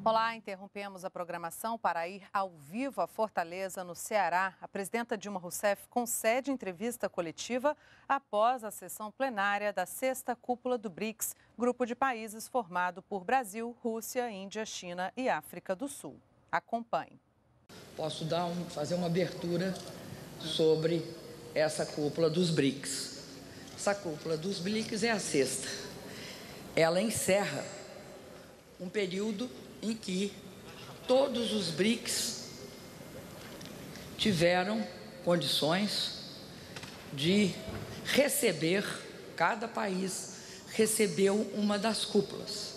Olá, interrompemos a programação para ir ao vivo a Fortaleza, no Ceará. A presidenta Dilma Rousseff concede entrevista coletiva após a sessão plenária da 6ª Cúpula do BRICS, grupo de países formado por Brasil, Rússia, Índia, China e África do Sul. Acompanhe. Posso fazer uma abertura sobre essa cúpula dos BRICS. Essa cúpula dos BRICS é a 6ª. Ela encerra um período em que todos os BRICS tiveram condições de receber, cada país recebeu uma das cúpulas.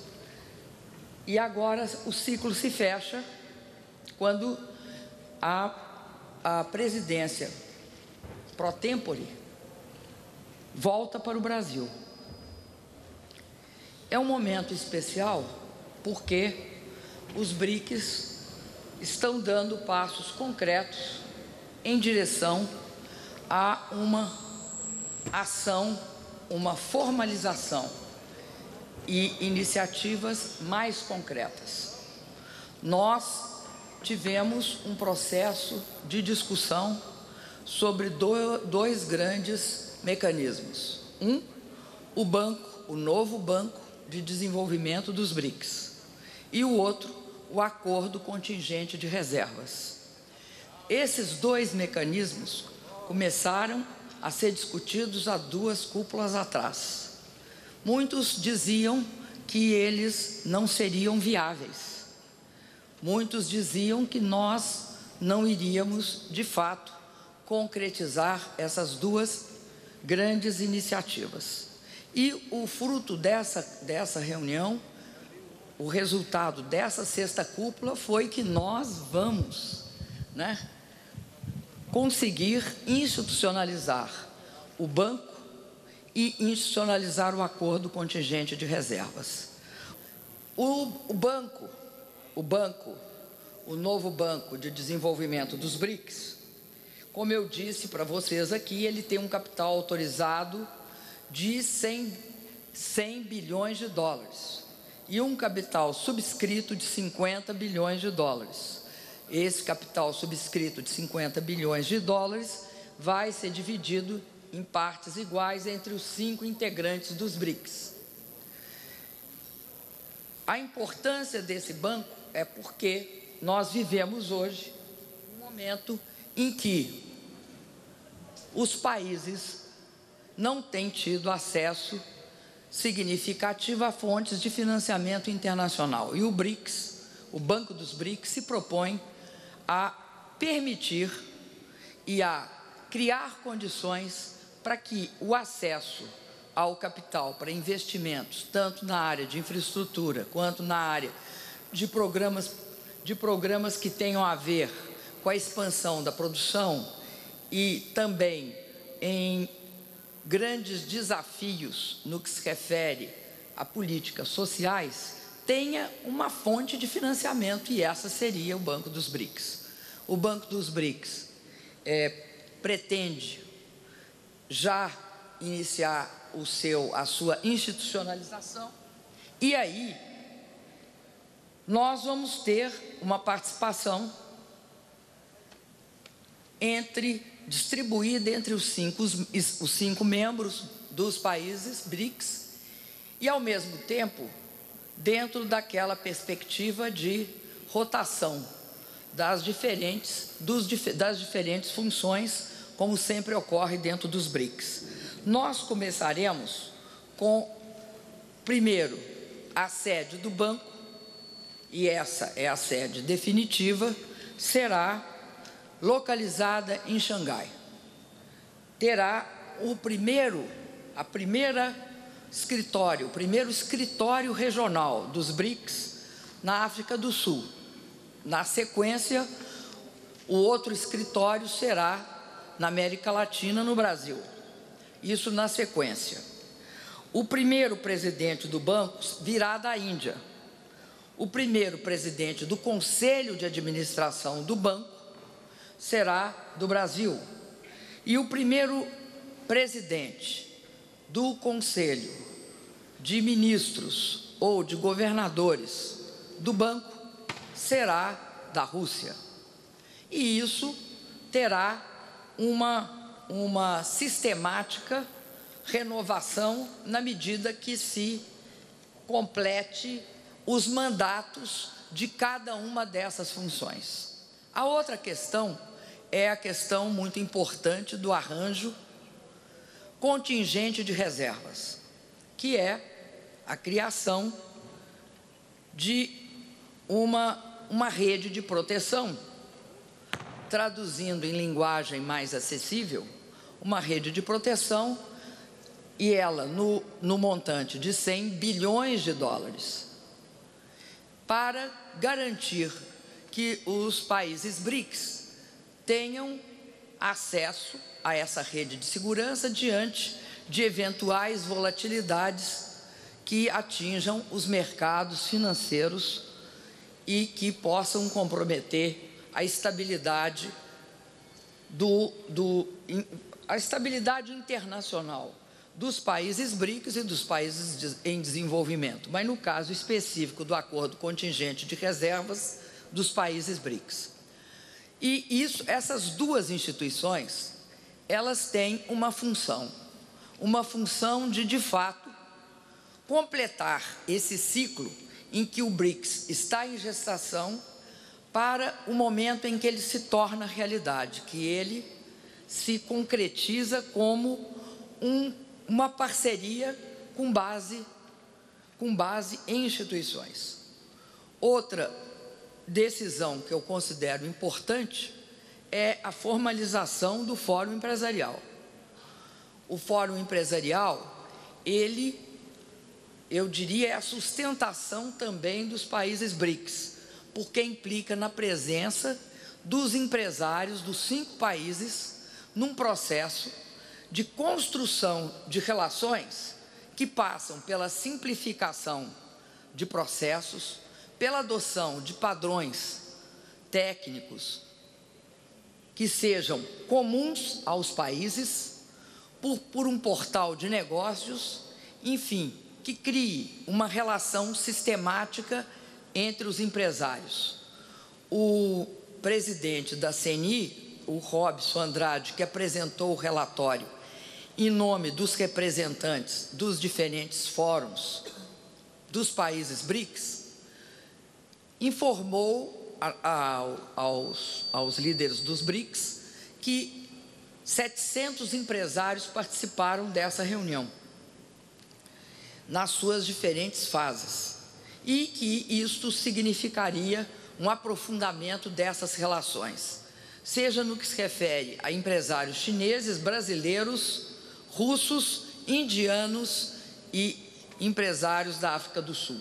E agora o ciclo se fecha quando a presidência pro tempore volta para o Brasil. É um momento especial porque os BRICS estão dando passos concretos em direção a uma ação, uma formalização e iniciativas mais concretas. Nós tivemos um processo de discussão sobre dois grandes mecanismos. O novo Banco de Desenvolvimento dos BRICS, e o outro, o Acordo Contingente de Reservas. Esses dois mecanismos começaram a ser discutidos há 2 cúpulas atrás. Muitos diziam que eles não seriam viáveis. Muitos diziam que nós não iríamos, de fato, concretizar essas 2 grandes iniciativas. E o fruto dessa reunião, o resultado dessa 6ª cúpula foi que nós vamos, conseguir institucionalizar o banco e institucionalizar o Acordo Contingente de Reservas. O novo Banco de Desenvolvimento dos BRICS, como eu disse para vocês aqui, ele tem um capital autorizado de 100 bilhões de dólares. E um capital subscrito de 50 bilhões de dólares. Esse capital subscrito de 50 bilhões de dólares vai ser dividido em partes iguais entre os 5 integrantes dos BRICS. A importância desse banco é porque nós vivemos hoje um momento em que os países não têm tido acesso significativa a fontes de financiamento internacional. E o BRICS, o Banco dos BRICS, se propõe a permitir e a criar condições para que o acesso ao capital para investimentos, tanto na área de infraestrutura, quanto na área de programas que tenham a ver com a expansão da produção e também em grandes desafios no que se refere a políticas sociais, tenha uma fonte de financiamento, e essa seria o Banco dos BRICS. O Banco dos BRICS pretende já iniciar a sua institucionalização, e aí nós vamos ter uma participação distribuída entre os cinco membros dos países BRICS e, ao mesmo tempo, dentro daquela perspectiva de rotação das diferentes funções, como sempre ocorre dentro dos BRICS. Nós começaremos com, primeiro, a sede do banco, e essa é a sede definitiva, será localizada em Xangai. Terá o primeiro escritório regional dos BRICS na África do Sul. Na sequência, o outro escritório será na América Latina, no Brasil. Isso na sequência. O primeiro presidente do banco virá da Índia. O primeiro presidente do Conselho de Administração do banco será do Brasil. E o primeiro presidente do Conselho de Ministros ou de Governadores do banco será da Rússia. E isso terá uma sistemática renovação na medida que se complete os mandatos de cada uma dessas funções. A outra questão é a questão muito importante do arranjo contingente de reservas, que é a criação de uma rede de proteção, traduzindo em linguagem mais acessível, uma rede de proteção, e ela no montante de 100 bilhões de dólares, para garantir que os países BRICS tenham acesso a essa rede de segurança diante de eventuais volatilidades que atinjam os mercados financeiros e que possam comprometer a estabilidade a estabilidade internacional dos países BRICS e dos países em desenvolvimento, mas no caso específico do acordo contingente de reservas dos países BRICS. E essas duas instituições, elas têm uma função de fato, completar esse ciclo em que o BRICS está em gestação para o momento em que ele se torna realidade, que ele se concretiza como uma parceria com base em instituições. Outra decisão que eu considero importante é a formalização do Fórum Empresarial. O Fórum Empresarial, eu diria, é a sustentação também dos países BRICS, porque implica na presença dos empresários dos 5 países num processo de construção de relações que passam pela simplificação de processos, pela adoção de padrões técnicos que sejam comuns aos países, por um portal de negócios, enfim, que crie uma relação sistemática entre os empresários. O presidente da CNI, o Robson Andrade, que apresentou o relatório em nome dos representantes dos diferentes fóruns dos países BRICS, informou aos líderes dos BRICS que 700 empresários participaram dessa reunião, nas suas diferentes fases, e que isto significaria um aprofundamento dessas relações, seja no que se refere a empresários chineses, brasileiros, russos, indianos e empresários da África do Sul.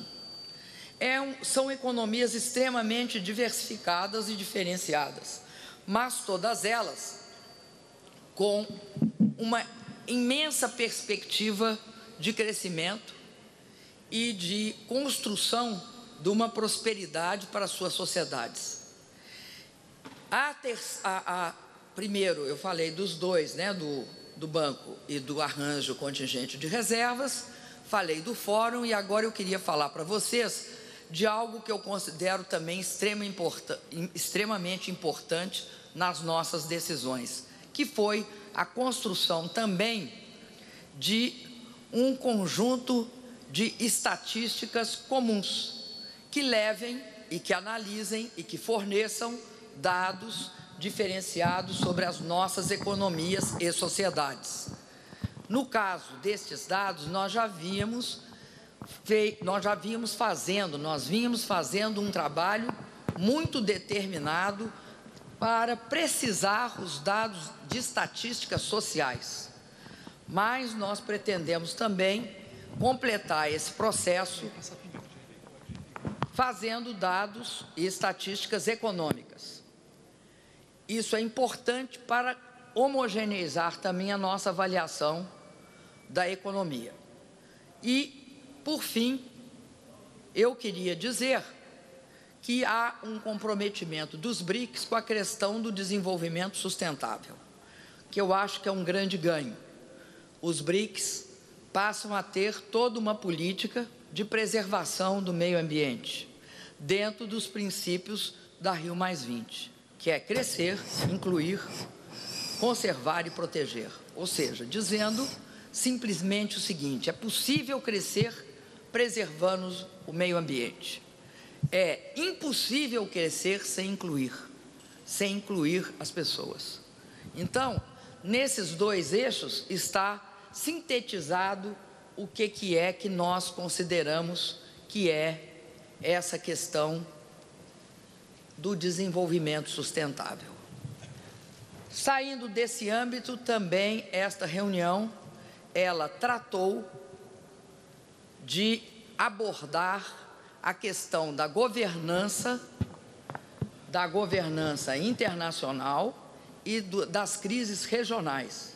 São economias extremamente diversificadas e diferenciadas, mas todas elas com uma imensa perspectiva de crescimento e de construção de uma prosperidade para as suas sociedades. Primeiro, eu falei dos dois, né, do banco e do arranjo contingente de reservas, falei do fórum, e agora eu queria falar para vocês de algo que eu considero também extremamente importante nas nossas decisões, que foi a construção também de um conjunto de estatísticas comuns, que levem e que analisem e que forneçam dados diferenciados sobre as nossas economias e sociedades. No caso destes dados, nós vínhamos fazendo um trabalho muito determinado para precisar os dados de estatísticas sociais, mas nós pretendemos também completar esse processo fazendo dados e estatísticas econômicas. Isso é importante para homogeneizar também a nossa avaliação da economia. E, por fim, eu queria dizer que há um comprometimento dos BRICS com a questão do desenvolvimento sustentável, que eu acho que é um grande ganho. Os BRICS passam a ter toda uma política de preservação do meio ambiente, dentro dos princípios da Rio+20, que é crescer, incluir, conservar e proteger. Ou seja, dizendo simplesmente o seguinte: é possível crescer preservando o meio ambiente. É impossível crescer sem incluir as pessoas. Então, nesses dois eixos está sintetizado o que é que nós consideramos que é essa questão do desenvolvimento sustentável. Saindo desse âmbito, também esta reunião, ela tratou de abordar a questão da governança internacional e das crises regionais,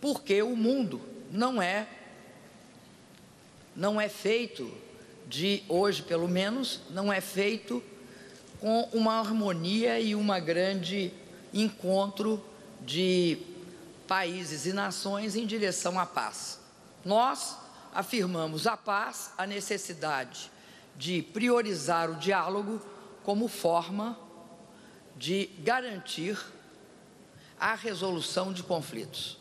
porque o mundo não é feito hoje pelo menos, não é feito com uma harmonia e uma grande encontro de países e nações em direção à paz. Nós afirmamos a paz, a necessidade de priorizar o diálogo como forma de garantir a resolução de conflitos.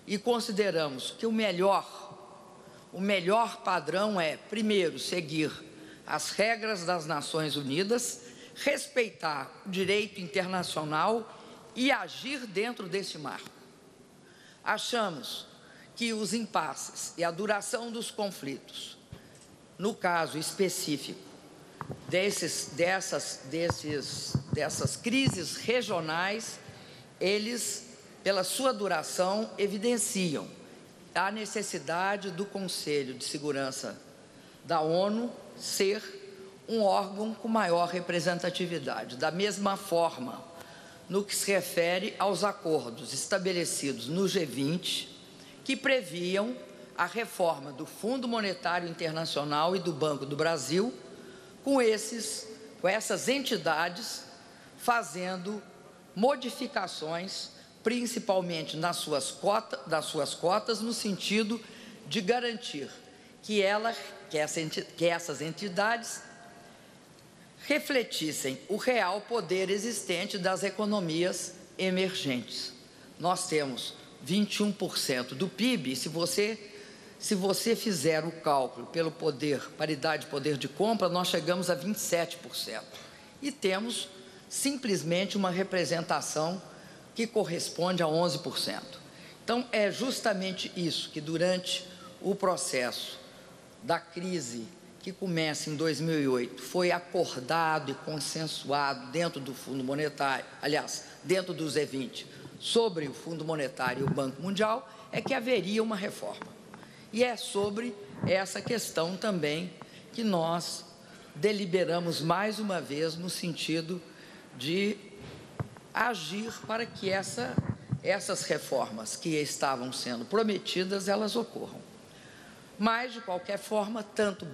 E consideramos que o melhor padrão é, primeiro, seguir as regras das Nações Unidas, respeitar o direito internacional e agir dentro desse marco. Achamos que os impasses e a duração dos conflitos, no caso específico dessas crises regionais, eles, pela sua duração, evidenciam a necessidade do Conselho de Segurança da ONU ser um órgão com maior representatividade. Da mesma forma, no que se refere aos acordos estabelecidos no G20, que previam a reforma do Fundo Monetário Internacional e do Banco do Brasil, com essas entidades fazendo modificações, principalmente nas suas cotas, no sentido de garantir que essas entidades refletissem o real poder existente das economias emergentes. Nós temos 21% do PIB, se você fizer o cálculo pelo paridade de poder de compra, nós chegamos a 27%. E temos simplesmente uma representação que corresponde a 11%. Então, é justamente isso que, durante o processo da crise que começa em 2008, foi acordado e consensuado dentro do Fundo Monetário, aliás, dentro do G20, sobre o Fundo Monetário e o Banco Mundial, é que haveria uma reforma. E é sobre essa questão também que nós deliberamos mais uma vez no sentido de agir para que essas reformas que estavam sendo prometidas, elas ocorram. Mas, de qualquer forma, tanto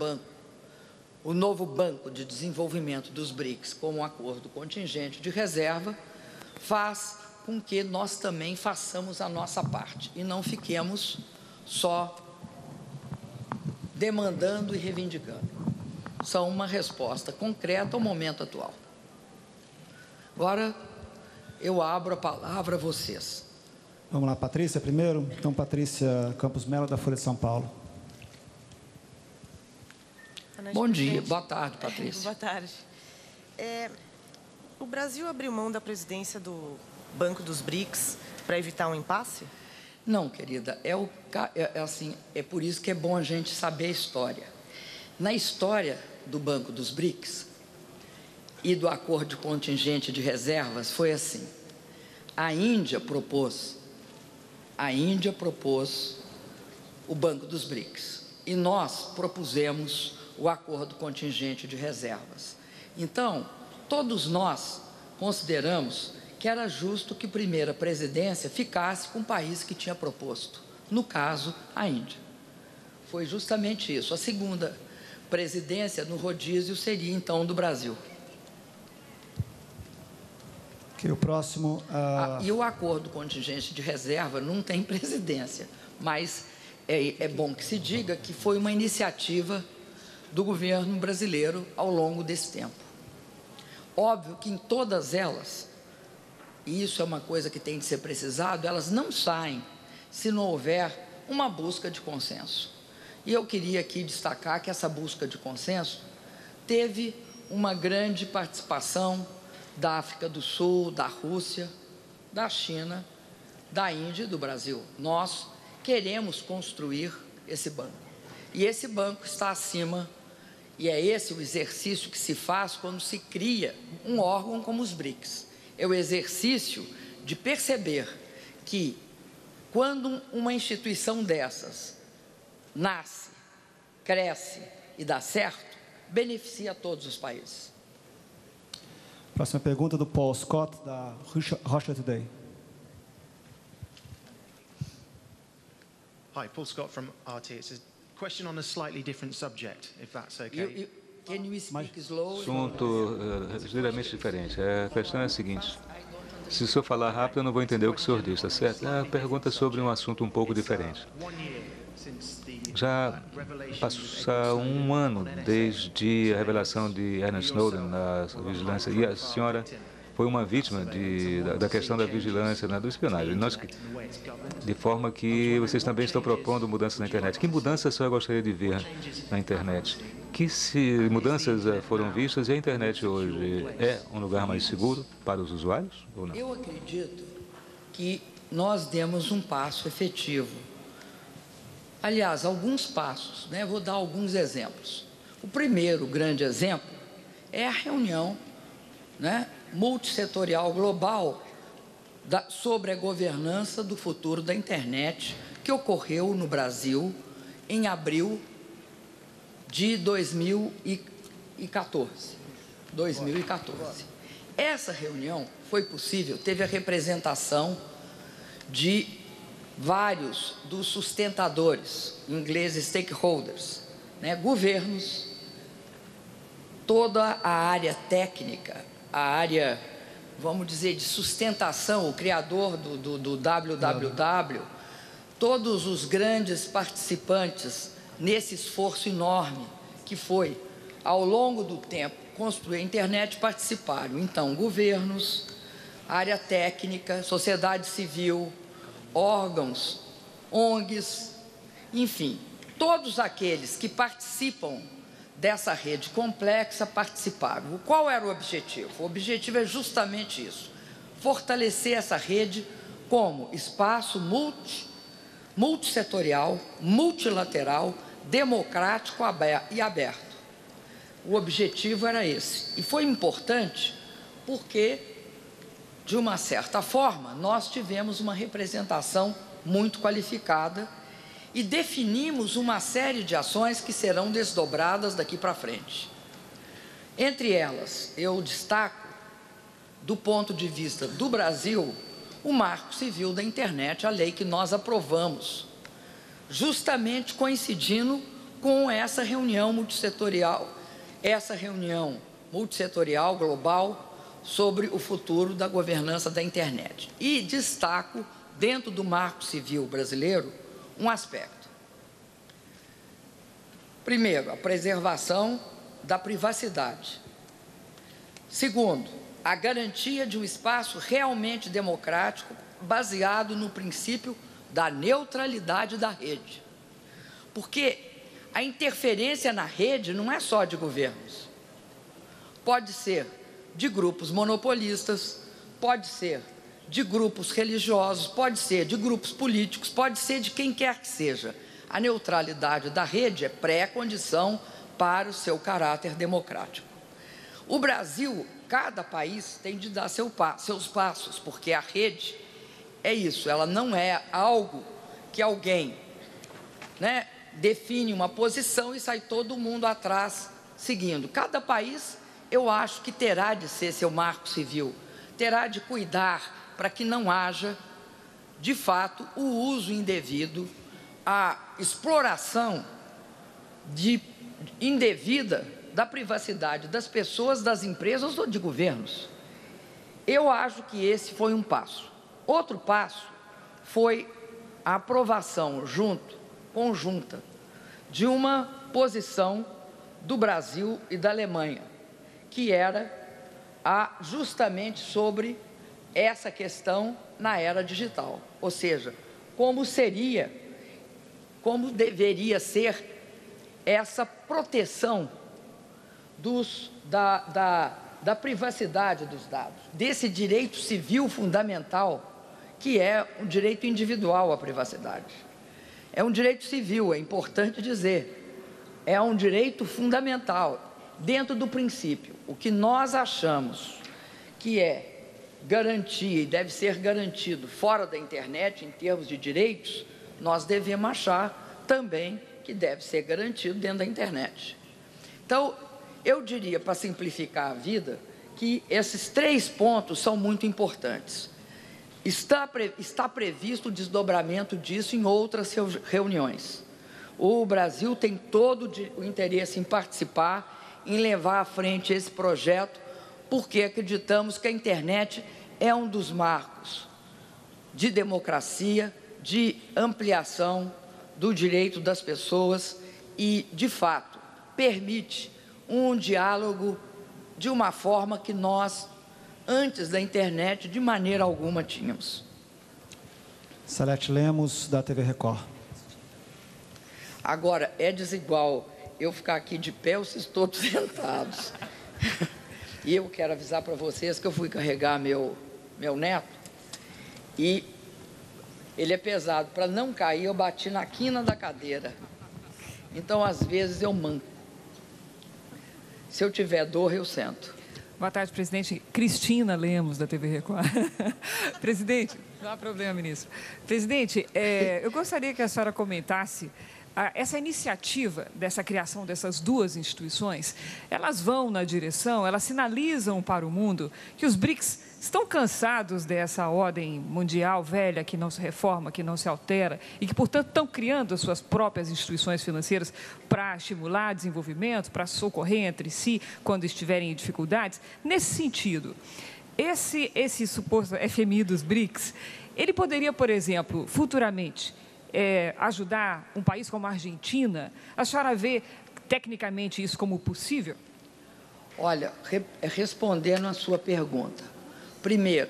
o novo Banco de Desenvolvimento dos BRICS, como o acordo contingente de reserva, faz com que nós também façamos a nossa parte e não fiquemos só demandando e reivindicando. São uma resposta concreta ao momento atual. Agora, eu abro a palavra a vocês. Vamos lá, Patrícia, primeiro. Então, Patrícia Campos Mello, da Folha de São Paulo. Bom dia, boa tarde, Patrícia. Boa tarde. O Brasil abriu mão da presidência do Banco dos BRICS para evitar um impasse? Não, querida, é por isso que é bom a gente saber a história. Na história do Banco dos BRICS e do acordo contingente de reservas, foi assim: a Índia propôs o Banco dos BRICS e nós propusemos o acordo contingente de reservas. Então, todos nós consideramos que era justo que a primeira presidência ficasse com o país que tinha proposto, no caso, a Índia. Foi justamente isso. A segunda presidência no rodízio seria, então, do Brasil. O próximo... E o acordo contingente de reserva não tem presidência, mas é bom que se diga que foi uma iniciativa do governo brasileiro ao longo desse tempo. Óbvio que em todas elas, e isso é uma coisa que tem de ser precisado, elas não saem se não houver uma busca de consenso. E eu queria aqui destacar que essa busca de consenso teve uma grande participação da África do Sul, da Rússia, da China, da Índia e do Brasil. Nós queremos construir esse banco. E esse banco está acima, e é esse o exercício que se faz quando se cria um órgão como os BRICS. É o exercício de perceber que, quando uma instituição dessas nasce, cresce e dá certo, beneficia a todos os países. Próxima pergunta do Paul Scott, da Russia Today. Hi, Paul Scott from RT. It's a question on a slightly different subject, if that's okay. Can you speak slow? Assunto ligeiramente diferente. A questão é a seguinte: se o senhor falar rápido, eu não vou entender o que o senhor diz, está certo? A pergunta é sobre um assunto um pouco diferente. Já passa um ano desde a revelação de Edward Snowden na vigilância, e a senhora foi uma vítima da questão da vigilância, do espionagem. De forma que vocês também estão propondo mudanças na internet. Que mudanças a senhora gostaria de ver na internet? Mudanças foram vistas e a internet hoje é um lugar mais seguro para os usuários ou não? Eu acredito que nós demos um passo efetivo. Aliás, alguns passos, né? Vou dar alguns exemplos. O primeiro grande exemplo é a reunião, né, multissetorial global sobre a governança do futuro da internet, que ocorreu no Brasil em abril de 2014. Essa reunião foi possível, teve a representação de vários dos sustentadores, em inglês stakeholders, né, governos, toda a área técnica, a área, vamos dizer, de sustentação, o criador do www, todos os grandes participantes nesse esforço enorme que foi, ao longo do tempo, construir a internet, participaram. Então, governos, área técnica, sociedade civil, órgãos, ONGs, enfim, todos aqueles que participam dessa rede complexa participaram. Qual era o objetivo? O objetivo é justamente isso: fortalecer essa rede como espaço multissetorial, multilateral, democrático e aberto. O objetivo era esse. E foi importante porque, de uma certa forma, nós tivemos uma representação muito qualificada e definimos uma série de ações que serão desdobradas daqui para frente. Entre elas, eu destaco, do ponto de vista do Brasil, o Marco Civil da Internet, a lei que nós aprovamos, justamente coincidindo com essa reunião multissetorial global sobre o futuro da governança da internet. E destaco, dentro do Marco Civil brasileiro, um aspecto. Primeiro, a preservação da privacidade. Segundo, a garantia de um espaço realmente democrático, baseado no princípio da neutralidade da rede. Porque a interferência na rede não é só de governos. Pode ser de grupos monopolistas, pode ser de grupos religiosos, pode ser de grupos políticos, pode ser de quem quer que seja. A neutralidade da rede é pré-condição para o seu caráter democrático. O Brasil, cada país tem de dar seus passos, porque a rede é isso, ela não é algo que alguém, né, define uma posição e sai todo mundo atrás seguindo. Cada país, eu acho que terá de ser seu marco civil, terá de cuidar para que não haja, de fato, o uso indevido, a exploração indevida da privacidade das pessoas, das empresas ou de governos. Eu acho que esse foi um passo. Outro passo foi a aprovação conjunta de uma posição do Brasil e da Alemanha, que era justamente sobre essa questão na era digital, ou seja, como deveria ser essa proteção da privacidade dos dados, desse direito civil fundamental, que é o direito individual à privacidade. É um direito civil, é importante dizer, é um direito fundamental, dentro do princípio. O que nós achamos que é garantia e deve ser garantido fora da internet, em termos de direitos, nós devemos achar também que deve ser garantido dentro da internet. Então, eu diria, para simplificar a vida, que esses 3 pontos são muito importantes. Está previsto o desdobramento disso em outras reuniões. O Brasil tem todo o interesse em participar, em levar à frente esse projeto, porque acreditamos que a internet é um dos marcos de democracia, de ampliação do direito das pessoas e, de fato, permite um diálogo de uma forma que nós, antes da internet, de maneira alguma tínhamos. Salete Lemos, da TV Record. Agora, é desigual eu ficar aqui de pé ou vocês todos sentados. E eu quero avisar para vocês que eu fui carregar meu neto e ele é pesado. Para não cair, eu bati na quina da cadeira. Então, às vezes, eu manco. Se eu tiver dor, eu sento. Boa tarde, presidente. Cristina Lemos, da TV Record. Presidente, não há problema, ministro. Presidente, eu gostaria que a senhora comentasse essa iniciativa dessa criação dessas 2 instituições. Elas vão na direção, elas sinalizam para o mundo que os BRICS estão cansados dessa ordem mundial velha que não se reforma, que não se altera e que, portanto, estão criando as suas próprias instituições financeiras para estimular desenvolvimento, para socorrer entre si quando estiverem em dificuldades. Nesse sentido, esse suposto FMI dos BRICS, ele poderia, por exemplo, futuramente, ajudar um país como a Argentina? A senhora vê tecnicamente isso como possível? Olha, respondendo a sua pergunta, primeiro,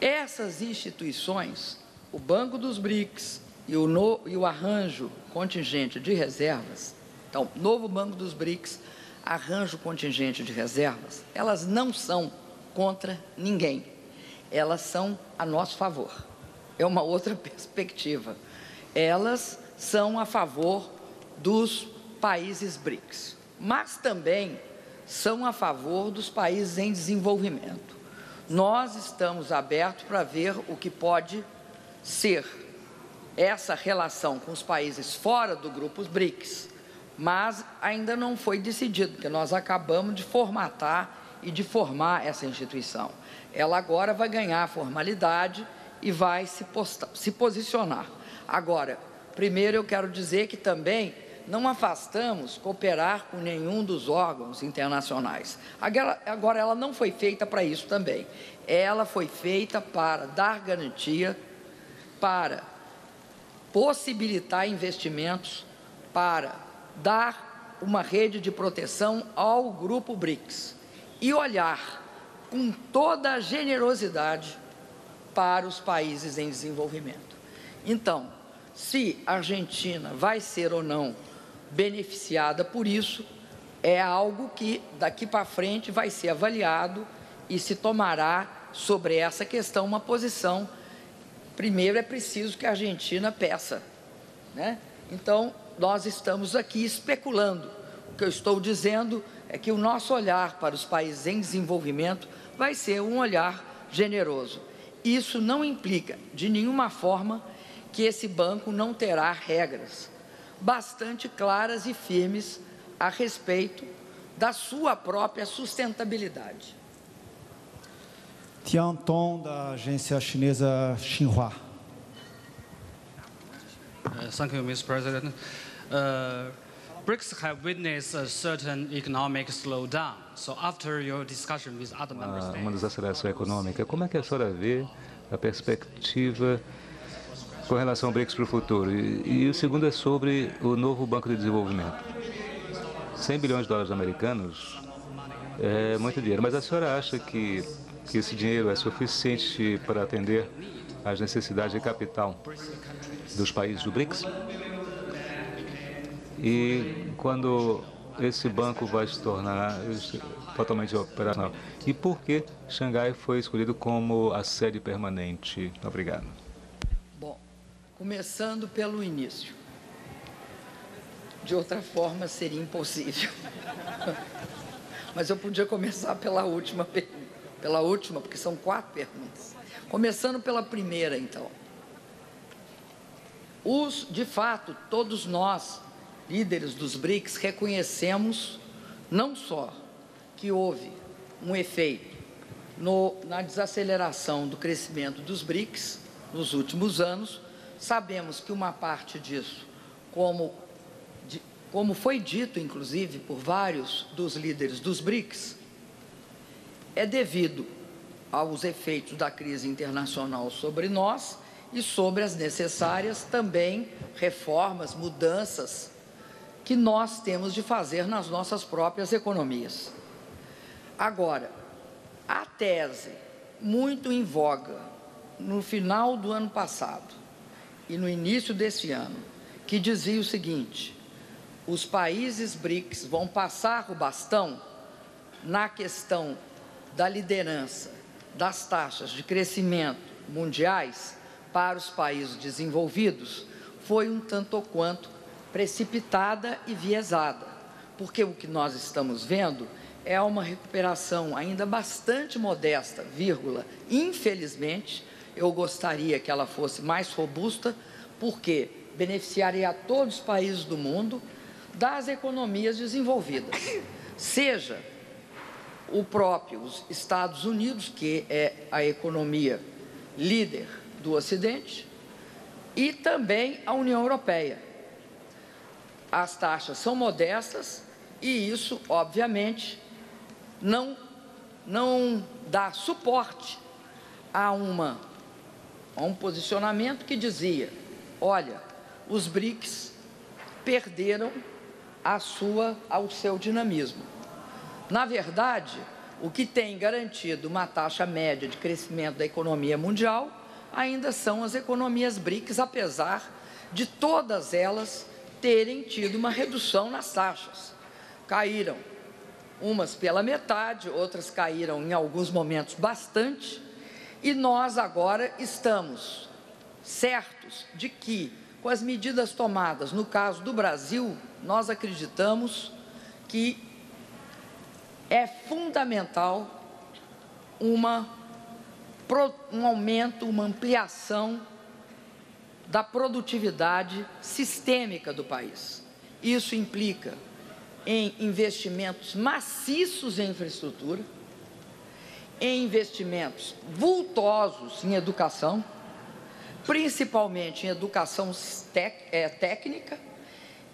essas instituições, o Banco dos BRICS e o arranjo contingente de reservas, então, novo Banco dos BRICS, arranjo contingente de reservas, elas não são contra ninguém, elas são a nosso favor. É uma outra perspectiva. Elas são a favor dos países BRICS, mas também são a favor dos países em desenvolvimento. Nós estamos abertos para ver o que pode ser essa relação com os países fora do grupo BRICS, mas ainda não foi decidido, porque nós acabamos de formatar e de formar essa instituição. Ela agora vai ganhar formalidade e vai se posicionar. Agora, primeiro eu quero dizer que também não afastamos cooperar com nenhum dos órgãos internacionais. Agora, ela não foi feita para isso também. Ela foi feita para dar garantia, para possibilitar investimentos, para dar uma rede de proteção ao grupo BRICS e olhar com toda a generosidade para os países em desenvolvimento. Então, se a Argentina vai ser ou não beneficiada por isso, é algo que daqui para frente vai ser avaliado e se tomará sobre essa questão uma posição. Primeiro é preciso que a Argentina peça, né? Então, nós estamos aqui especulando. O que eu estou dizendo é que o nosso olhar para os países em desenvolvimento vai ser um olhar generoso. Isso não implica, de nenhuma forma, que esse banco não terá regras bastante claras e firmes a respeito da sua própria sustentabilidade. Tian Tong, da agência chinesa Xinhua. Thank you, Mr. President. BRICS have witnessed a certain economic slowdown. So after your discussion with other member states, uma desaceleração econômica. Como é que a senhora vê a perspectiva com relação ao BRICS para o futuro? E o segundo é sobre o novo Banco de Desenvolvimento. 100 bilhões de dólares americanos é muito dinheiro. Mas a senhora acha que esse dinheiro é suficiente para atender às necessidades de capital dos países do BRICS? E quando esse banco vai se tornar totalmente operacional? E por que Xangai foi escolhido como a sede permanente? Obrigado. Bom, começando pelo início. De outra forma, seria impossível. Mas eu podia começar pela última pergunta. Pela última, porque são 4 perguntas. Começando pela primeira, então. De fato, todos nós, líderes dos BRICS, reconhecemos não só que houve um efeito na desaceleração do crescimento dos BRICS nos últimos anos, sabemos que uma parte disso, como foi dito, inclusive, por vários dos líderes dos BRICS, é devido aos efeitos da crise internacional sobre nós e sobre as necessárias também reformas, mudanças que nós temos de fazer nas nossas próprias economias. Agora, a tese muito em voga no final do ano passado e no início desse ano, que dizia o seguinte: os países BRICS vão passar o bastão na questão da liderança das taxas de crescimento mundiais para os países desenvolvidos, foi um tanto ou quanto precipitada e viesada, porque o que nós estamos vendo é uma recuperação ainda bastante modesta, infelizmente, eu gostaria que ela fosse mais robusta, porque beneficiaria a todos os países do mundo das economias desenvolvidas, seja o próprio os Estados Unidos, que é a economia líder do Ocidente, e também a União Europeia. As taxas são modestas e isso, obviamente, não dá suporte a um posicionamento que dizia: olha, os BRICS perderam ao seu dinamismo. Na verdade, o que tem garantido uma taxa média de crescimento da economia mundial ainda são as economias BRICS, apesar de todas elas terem tido uma redução nas taxas. Caíram umas pela metade, outras caíram em alguns momentos bastante, e nós agora estamos certos de que, com as medidas tomadas, no caso do Brasil, nós acreditamos que é fundamental um aumento, uma ampliação da produtividade sistêmica do país. Isso implica em investimentos maciços em infraestrutura, em investimentos vultosos em educação, principalmente em educação técnica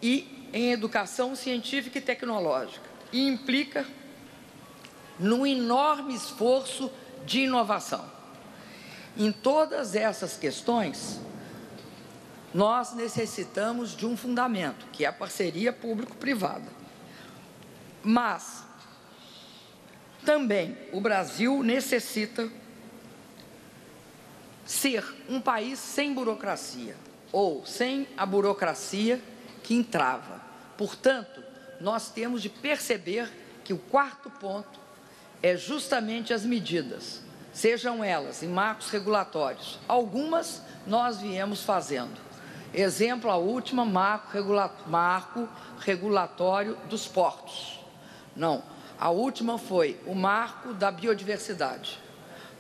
e em educação científica e tecnológica, e implica num enorme esforço de inovação. Em todas essas questões, nós necessitamos de um fundamento, que é a parceria público-privada. Mas também o Brasil necessita ser um país sem burocracia, ou sem a burocracia que entrava. Portanto, nós temos de perceber que o 4º ponto é justamente as medidas, sejam elas em marcos regulatórios. Algumas nós viemos fazendo. Exemplo, a última, marco regulatório dos portos. Não, a última foi o marco da biodiversidade.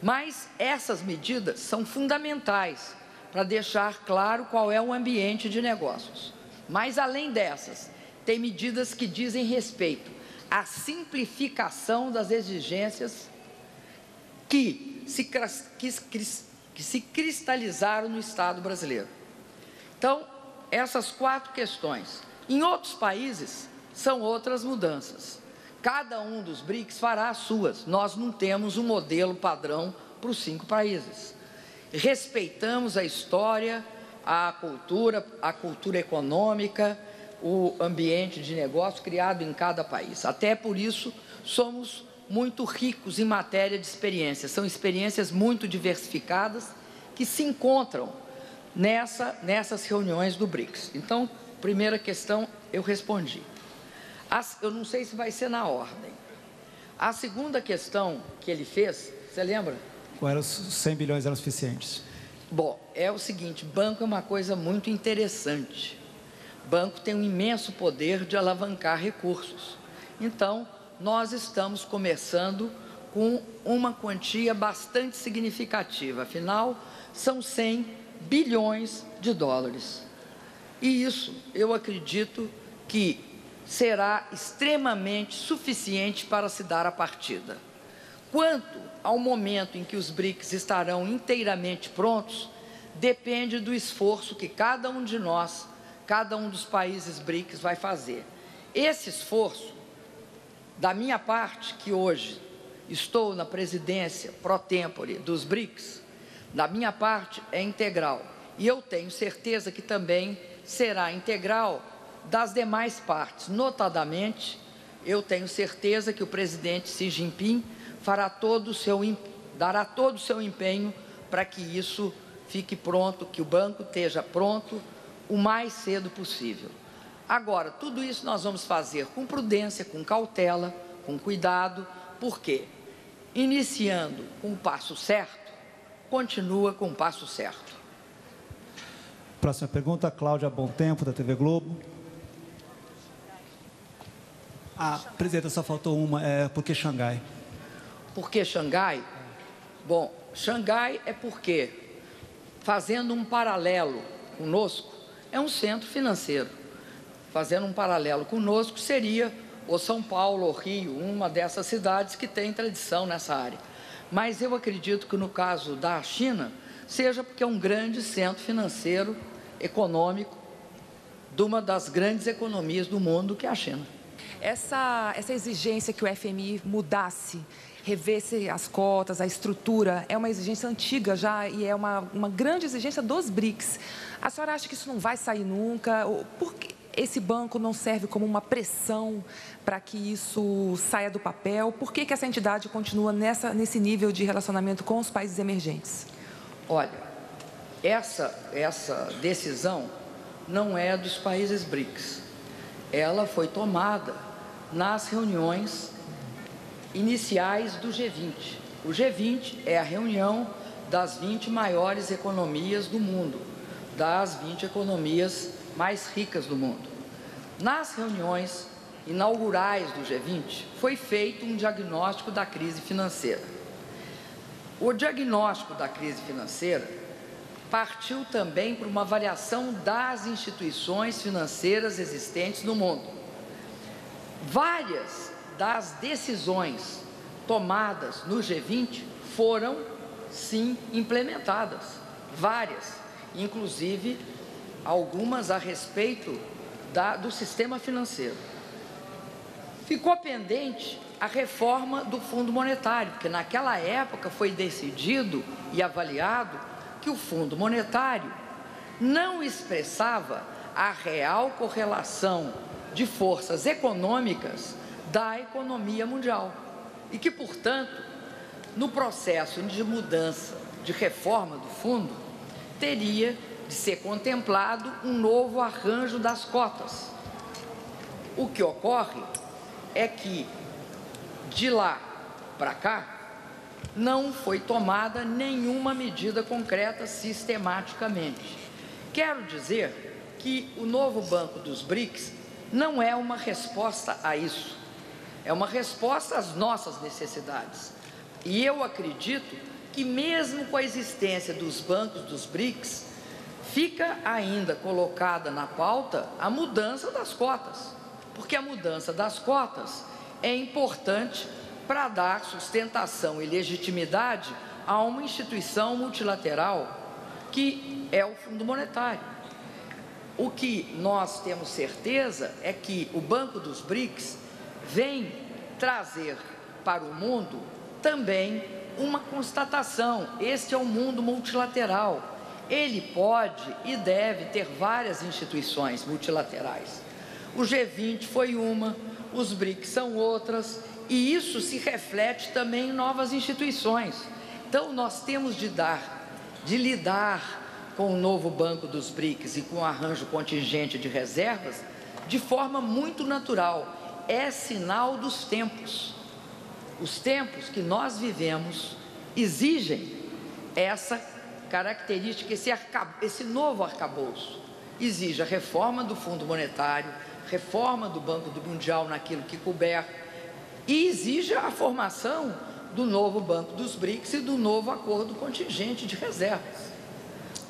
Mas essas medidas são fundamentais para deixar claro qual é o ambiente de negócios. Mas, além dessas, tem medidas que dizem respeito à simplificação das exigências que se cristalizaram no Estado brasileiro. Então, essas 4 questões. Em outros países, são outras mudanças. Cada um dos BRICS fará as suas. Nós não temos um modelo padrão para os 5 países. Respeitamos a história, a cultura econômica, o ambiente de negócio criado em cada país. Até por isso, somos muito ricos em matéria de experiências. São experiências muito diversificadas que se encontram nessas reuniões do BRICS. Então, primeira questão, eu respondi. Eu não sei se vai ser na ordem. A segunda questão que ele fez, você lembra? Qual era os 100 bilhões eram suficientes? Bom, é o seguinte, banco é uma coisa muito interessante. Banco tem um imenso poder de alavancar recursos. Então, nós estamos começando com uma quantia bastante significativa. Afinal, são 100 bilhões de dólares. E isso, eu acredito que será extremamente suficiente para se dar a partida. Quanto ao momento em que os BRICS estarão inteiramente prontos, depende do esforço que cada um de nós, cada um dos países BRICS vai fazer. Esse esforço, da minha parte, que hoje estou na presidência pro tempore dos BRICS, da minha parte é integral. E eu tenho certeza que também será integral das demais partes. Notadamente, eu tenho certeza que o presidente Xi Jinping dará todo o seu empenho para que isso fique pronto, que o banco esteja pronto o mais cedo possível. Agora, tudo isso nós vamos fazer com prudência, com cautela, com cuidado, porque iniciando com o passo certo, continua com o passo certo. Próxima pergunta, Cláudia Bom Tempo, da TV Globo. Presidenta, só faltou uma, por que Xangai? Por que Xangai? Bom, Xangai é porque, fazendo um paralelo conosco, é um centro financeiro. Fazendo um paralelo conosco, seria ou São Paulo ou Rio, uma dessas cidades que tem tradição nessa área. Mas eu acredito que no caso da China, seja porque é um grande centro financeiro, econômico, de uma das grandes economias do mundo, que é a China. Essa exigência que o FMI mudasse, revesse as cotas, a estrutura, é uma exigência antiga já e é uma grande exigência dos BRICS. A senhora acha que isso não vai sair nunca? Por que esse banco não serve como uma pressão para que isso saia do papel? Por que essa entidade continua nesse nível de relacionamento com os países emergentes? Olha, essa decisão não é dos países BRICS. Ela foi tomada nas reuniões iniciais do G20. O G20 é a reunião das 20 maiores economias do mundo, das 20 economias mais ricas do mundo. Nas reuniões inaugurais do G20, foi feito um diagnóstico da crise financeira. O diagnóstico da crise financeira partiu também para uma avaliação das instituições financeiras existentes no mundo. Várias das decisões tomadas no G20 foram, sim, implementadas. Várias, inclusive algumas a respeito do sistema financeiro. Ficou pendente a reforma do Fundo Monetário, porque naquela época foi decidido e avaliado que o Fundo Monetário não expressava a real correlação de forças econômicas da economia mundial e que, portanto, no processo de mudança, de reforma do fundo, teria de ser contemplado um novo arranjo das cotas. O que ocorre é que, de lá para cá, não foi tomada nenhuma medida concreta sistematicamente. Quero dizer que o novo Banco dos BRICS não é uma resposta a isso, é uma resposta às nossas necessidades. E eu acredito que mesmo com a existência dos bancos dos BRICS, fica ainda colocada na pauta a mudança das cotas, porque a mudança das cotas é importante para dar sustentação e legitimidade a uma instituição multilateral que é o Fundo Monetário. O que nós temos certeza é que o Banco dos BRICS vem trazer para o mundo também uma constatação: este é um mundo multilateral. Ele pode e deve ter várias instituições multilaterais, O G20 foi uma, os BRICS são outras, e isso se reflete também em novas instituições. Então, nós temos de lidar com o novo Banco dos BRICS e com o arranjo contingente de reservas de forma muito natural. É sinal dos tempos. Os tempos que nós vivemos exigem essa característica, esse novo arcabouço. Exige a reforma do Fundo Monetário, reforma do Banco Mundial naquilo que couber, e exige a formação do novo Banco dos BRICS e do novo acordo contingente de reservas.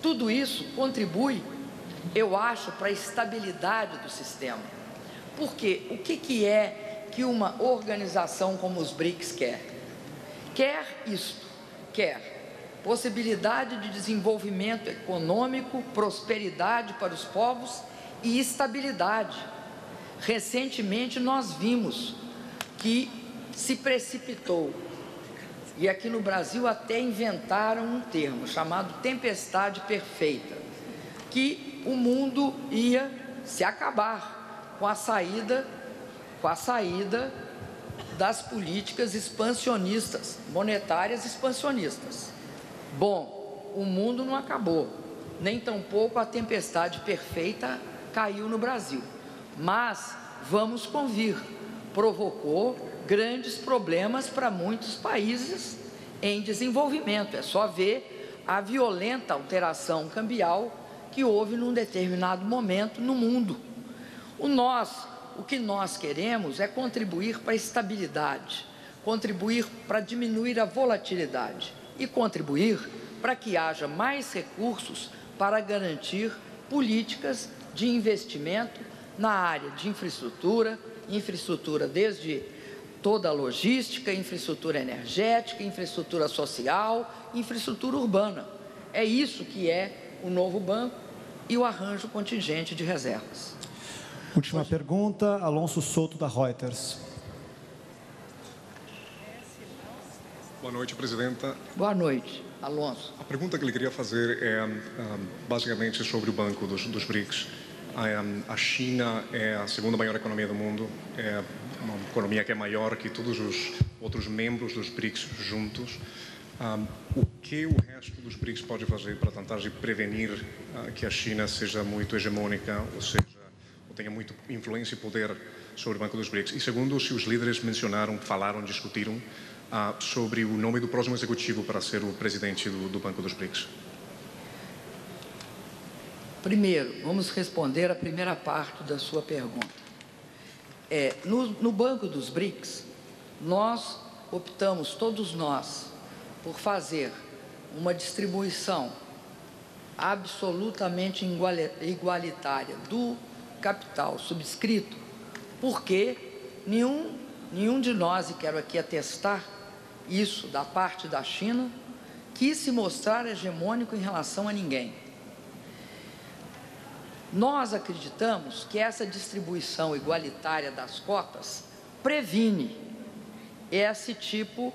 Tudo isso contribui, eu acho, para a estabilidade do sistema. Porque o que é que uma organização como os BRICS quer? Quer isto, quer possibilidade de desenvolvimento econômico, prosperidade para os povos e estabilidade. Recentemente nós vimos que se precipitou, e aqui no Brasil até inventaram um termo chamado tempestade perfeita, que o mundo ia se acabar com a saída das políticas expansionistas, monetárias expansionistas. Bom, o mundo não acabou, nem tampouco a tempestade perfeita caiu no Brasil, mas vamos convir, provocou grandes problemas para muitos países em desenvolvimento. É só ver a violenta alteração cambial que houve num determinado momento no mundo. O que nós queremos é contribuir para a estabilidade, contribuir para diminuir a volatilidade e contribuir para que haja mais recursos para garantir políticas de investimento na área de infraestrutura desde toda a logística, infraestrutura energética, infraestrutura social, infraestrutura urbana. É isso que é o novo banco e o arranjo contingente de reservas. Última pergunta, Alonso Souto, da Reuters. Boa noite, presidenta. Boa noite, Alonso. A pergunta que eu queria fazer é basicamente sobre o Banco dos BRICS. A China é a segunda maior economia do mundo, é uma economia que é maior que todos os outros membros dos BRICS juntos. O que o resto dos BRICS pode fazer para tentar prevenir que a China seja muito hegemônica, ou seja, ou tenha muita influência e poder sobre o Banco dos BRICS? E segundo, se os líderes falaram, discutiram sobre o nome do próximo executivo para ser o presidente do Banco dos BRICS. Primeiro, vamos responder a primeira parte da sua pergunta. No Banco dos BRICS, nós optamos, todos nós, por fazer uma distribuição absolutamente igualitária do capital subscrito, porque nenhum de nós, e quero aqui atestar isso da parte da China, quis se mostrar hegemônico em relação a ninguém. Nós acreditamos que essa distribuição igualitária das cotas previne esse tipo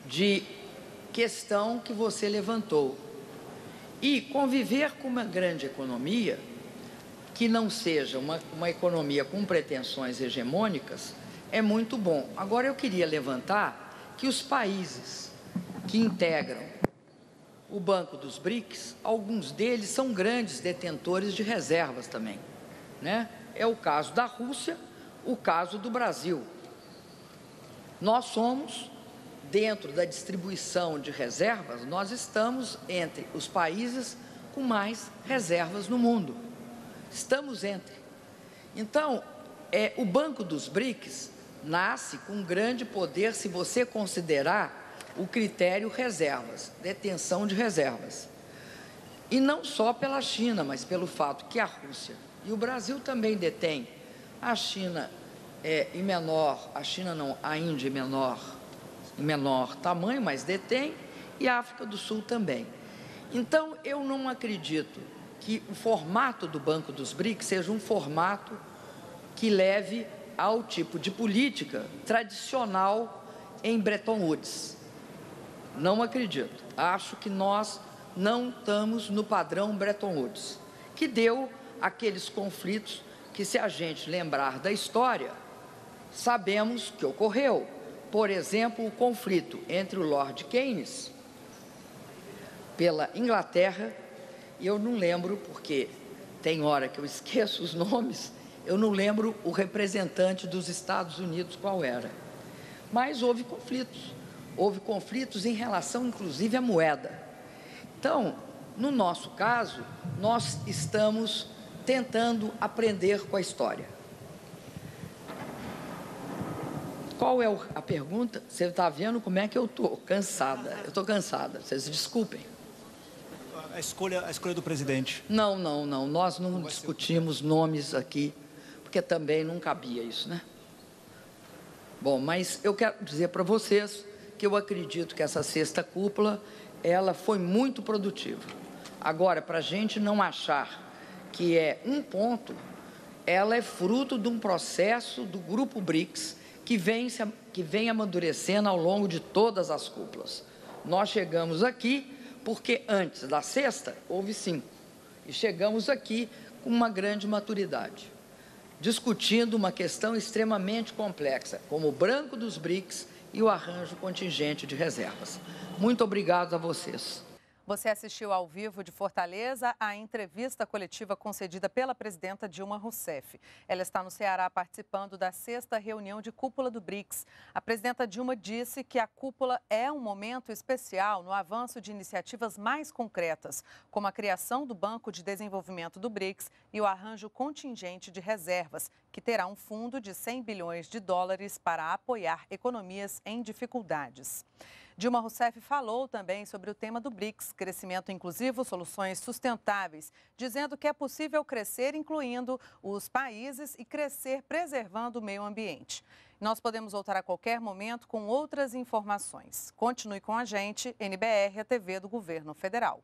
de questão que você levantou. E conviver com uma grande economia, que não seja uma economia com pretensões hegemônicas, é muito bom. Agora, eu queria levantar que os países que integram o Banco dos BRICS, alguns deles são grandes detentores de reservas também, né? É o caso da Rússia, o caso do Brasil. Nós somos, dentro da distribuição de reservas, nós estamos entre os países com mais reservas no mundo. Estamos entre. Então, o Banco dos BRICS nasce com um grande poder se você considerar o critério reservas, detenção de reservas. E não só pela China, mas pelo fato que a Rússia e o Brasil também detêm. A China em menor, a Índia em menor tamanho, mas detém, e a África do Sul também. Então, eu não acredito que o formato do Banco dos BRICS seja um formato que leve ao tipo de política tradicional em Bretton Woods. Não acredito. Acho que nós não estamos no padrão Bretton Woods, que deu aqueles conflitos que, se a gente lembrar da história, sabemos que ocorreu. Por exemplo, o conflito entre o Lord Keynes pela Inglaterra, e eu não lembro, porque tem hora que eu esqueço os nomes, eu não lembro o representante dos Estados Unidos qual era. Mas houve conflitos em relação, inclusive, à moeda. Então, no nosso caso, nós estamos tentando aprender com a história. Qual é a pergunta? Você está vendo como é que eu estou? Cansada. Eu estou cansada, vocês desculpem. A escolha do presidente. Não. Nós não discutimos nomes aqui, porque também não cabia isso, né? Bom, mas eu quero dizer para vocês que eu acredito que essa sexta cúpula, ela foi muito produtiva. Agora, para a gente não achar que é um ponto, ela é fruto de um processo do Grupo BRICS que vem amadurecendo ao longo de todas as cúpulas. Nós chegamos aqui porque antes da sexta houve 5, e chegamos aqui com uma grande maturidade, discutindo uma questão extremamente complexa, como o branco dos BRICS e o arranjo contingente de reservas. Muito obrigado a vocês. Você assistiu ao vivo de Fortaleza à entrevista coletiva concedida pela presidenta Dilma Rousseff. Ela está no Ceará participando da 6ª reunião de cúpula do BRICS. A presidenta Dilma disse que a cúpula é um momento especial no avanço de iniciativas mais concretas, como a criação do Banco de Desenvolvimento do BRICS e o arranjo contingente de reservas, que terá um fundo de 100 bilhões de dólares para apoiar economias em dificuldades. Dilma Rousseff falou também sobre o tema do BRICS, crescimento inclusivo, soluções sustentáveis, dizendo que é possível crescer incluindo os países e crescer preservando o meio ambiente. Nós podemos voltar a qualquer momento com outras informações. Continue com a gente, NBR, a TV do Governo Federal.